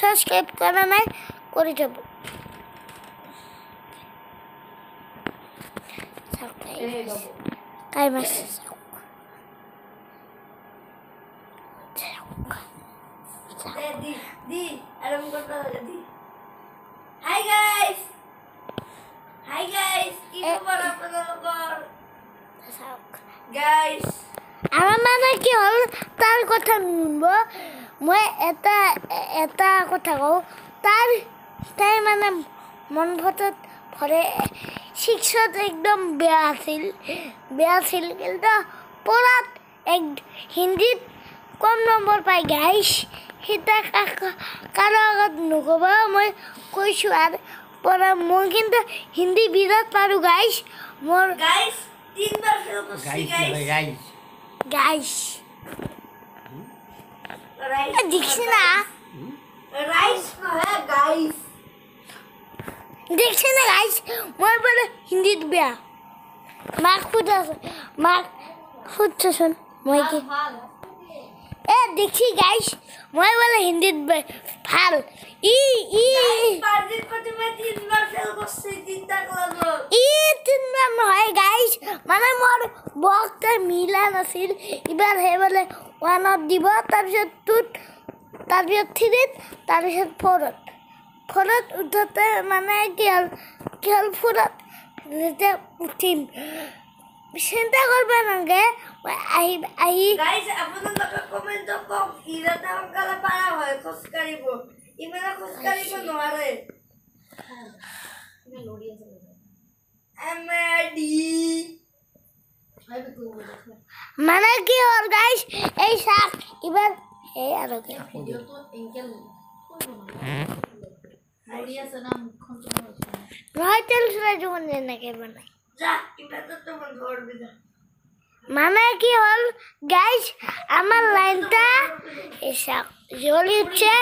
subscribe করা নাই করে যাব কাই মাস di alam ko to di hi guys ibu para penonton guys আমার মানে কি হল তার কথা শুনব মই এটা এটা কথা কওঁ তাই মানে মন ভটত ভরে শিক্ষক একদম বেয়া আছিল কিন্তু পড়াত এক হিন্দীত কম নম্বৰ পাই গাইছ সেটা কারো আগত নকবা মই কৈছো আর পড়া মই কিন্তু হিন্দি বিরাট পারু গাইছ মোর guys 3 বার ফেল করছি গাইছ রাইস দেখছি না রাইস নয় গাইস দেখছি না গাইছ মই বলে হিন্দিত বেয়া মাক খুঁজছে শোন মই কি দেখছি গাইছ মই বলে হিন্দিত ভাল ই পারদিন প্রতিমা 3 বার ফেল করছি 3টা ক্লাস তিনবার নহয় গাইছ মানে মোৰ বক্তা মিলা নাছিল এবাৰ হে বলে 1 দিব তাৰপিছত 3 তাৰপিছত 4 উঠতে মানে কি হল 4 যেতিয়া উঠিম চিন্তা করবে নাগে আহি গাইস আপনারা কমেন্ট কম ইরাটা অঙ্কালে পারা হয় খোঁজ কারিব ইমেলা খোঁজ কারিব নরে এমডি মানে কি হল গাইস এই শাক এবার এই আর ওকে ভিডিও তো এঙ্কেল নড়িয়াছে না মুখখন নহয় তেল সুরা যখন নাকি বানাই যা ইমেলা তো মন ধরবে না মানে কি হল গাইস আমার লাইনটা এই শাক জ্বলি উঠছে